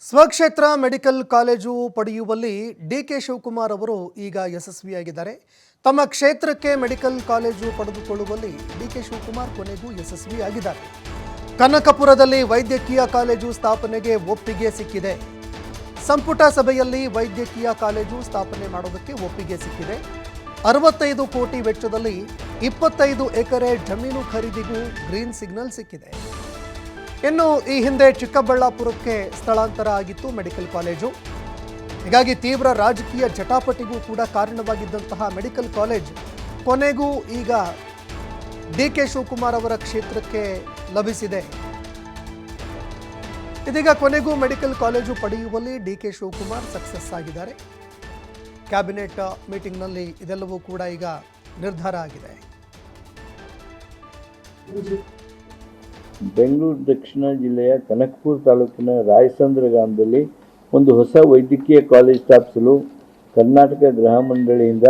ಸ್ವಕ್ಷೇತ್ರ medical college ಪಡೆಯುವಲ್ಲಿ DK Shivakumar ಅವರು ಈಗ ಯಶಸ್ವಿಯಾಗಿದ್ದಾರೆ. ತಮ್ಮ ಕ್ಷೇತ್ರಕ್ಕೆ ಮೆಡಿಕಲ್ ಕಾಲೇಜು ಪಡೆದುಕೊಳ್ಳುವಲ್ಲಿ ಡಿಕೆ ಶಿವಕುಮಾರ್ ಕೊನೆಗೂ ಯಶಸ್ವಿಯಾಗಿದ್ದಾರೆ. ಕನಕಪುರದಲ್ಲಿ ವೈದ್ಯಕೀಯ ಕಾಲೇಜು ಸ್ಥಾಪನೆಗೆ ಒಪ್ಪಿಗೆ ಸಿಕ್ಕಿದೆ. ಸಂಪುಟ ಸಭೆಯಲ್ಲಿ ವೈದ್ಯಕೀಯ ಕಾಲೇಜು ಸ್ಥಾಪನೆ ಮಾಡೋದಕ್ಕೆ ಒಪ್ಪಿಗೆ ಸಿಕ್ಕಿದೆ. 65 ಕೋಟಿ ವೆಚ್ಚದಲ್ಲಿ 25 ಎಕರೆ ಜಮೀನು ಖರೀದಿಗೂ ಗ್ರೀನ್ ಸಿಗ್ನಲ್ ಸಿಕ್ಕಿದೆ. ಇನ್ನು ಈ ಹಿಂದೆ ಚಿಕ್ಕಬಳ್ಳಾಪುರಕ್ಕೆ ಸ್ಥಳಾಂತರ ಆಗಿತ್ತು ಮೆಡಿಕಲ್ ಕಾಲೇಜು. ಹೀಗಾಗಿ ತೀವ್ರ ರಾಜಕೀಯ ಜಟಾಪಟಿಗೂ ಕೂಡ ಕಾರಣವಾಗಿದ್ದಂತಹ ಮೆಡಿಕಲ್ ಕಾಲೇಜ್ ಕೊನೆಗೂ ಈಗ ಡಿಕೆ ಶಿವಕುಮಾರ್ ಅವರ ಕ್ಷೇತ್ರಕ್ಕೆ ಲಭಿಸಿದೆ. ಇದೀಗ ಕೊನೆಗೂ ಮೆಡಿಕಲ್ ಕಾಲೇಜು ಪಡೆಯುವಲ್ಲಿ ಡಿಕೆ ಶಿವಕುಮಾರ್ ಸಕ್ಸಸ್ ಆಗಿದ್ದಾರೆ. ಕ್ಯಾಬಿನೆಟ್ ಮೀಟಿಂಗ್ನಲ್ಲಿ ಇದೆಲ್ಲವೂ ಕೂಡ ಈಗ ನಿರ್ಧಾರ ಆಗಿದೆ. ಬೆಂಗಳೂರು ದಕ್ಷಿಣ ಜಿಲ್ಲೆಯ ಕನಕಪುರ ತಾಲೂಕಿನ ರಾಯಸಂದ್ರ ಗ್ರಾಮದಲ್ಲಿ ಒಂದು ಹೊಸ ವೈದ್ಯಕೀಯ ಕಾಲೇಜ್ ಸ್ಥಾಪಿಸಲು ಕರ್ನಾಟಕ ಗೃಹ ಮಂಡಳಿಯಿಂದ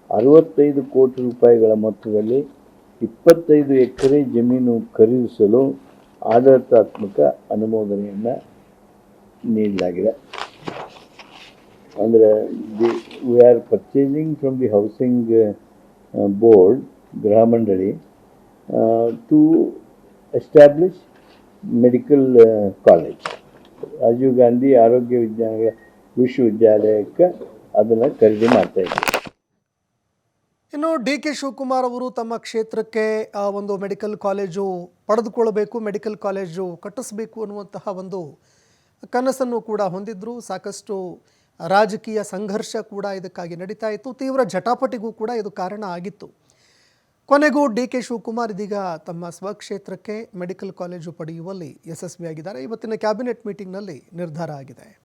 65 ಕೋಟಿ ರೂಪಾಯಿಗಳ ಮೊತ್ತದಲ್ಲಿ 25 ಎಕರೆ ಜಮೀನು ಖರೀದಿಸಲು ಆಡಳಿತಾತ್ಮಕ ಅನುಮೋದನೆಯನ್ನು ನೀಡಲಾಗಿದೆ. ಅಂದರೆ we are purchasing from the housing board ಗೃಹ ಮಂಡಳಿ to establish medical college Rajiv Gandhi ಆರೋಗ್ಯ ವಿಶ್ವವಿದ್ಯಾಲಯಕ್ಕೆ ಅದನ್ನು ಖರೀದಿ ಮಾಡ್ತಾ ಇದ್ದಾರೆ. ಇನ್ನು ಡಿಕೆ ಶಿವಕುಮಾರ್ ಅವರು ತಮ್ಮ ಕ್ಷೇತ್ರಕ್ಕೆ ಒಂದು ಮೆಡಿಕಲ್ ಕಾಲೇಜು ಪಡೆದುಕೊಳ್ಳಬೇಕು, ಮೆಡಿಕಲ್ ಕಾಲೇಜು ಕಟ್ಟಿಸಬೇಕು ಅನ್ನುವಂತಹ ಒಂದು ಕನಸನ್ನು ಕೂಡ ಹೊಂದಿದ್ರು. ಸಾಕಷ್ಟು ರಾಜಕೀಯ ಸಂಘರ್ಷ ಕೂಡ ಇದಕ್ಕಾಗಿ ನಡೀತಾ ಇತ್ತು. ತೀವ್ರ ಜಟಾಪಟಿಗೂ ಕೂಡ ಇದು ಕಾರಣ ಆಗಿತ್ತು. ಕೊನೆಗೂ ಡಿಕೆ ಶಿವಕುಮಾರ್ ಇದೀಗ ತಮ್ಮ ಸ್ವಕ್ಷೇತ್ರಕ್ಕೆ ಮೆಡಿಕಲ್ ಕಾಲೇಜು ಪಡೆಯುವಲ್ಲಿ ಯಶಸ್ವಿಯಾಗಿದ್ದಾರೆ. ಇವತ್ತಿನ ಕ್ಯಾಬಿನೆಟ್ ಮೀಟಿಂಗ್ನಲ್ಲಿ ನಿರ್ಧಾರ ಆಗಿದೆ.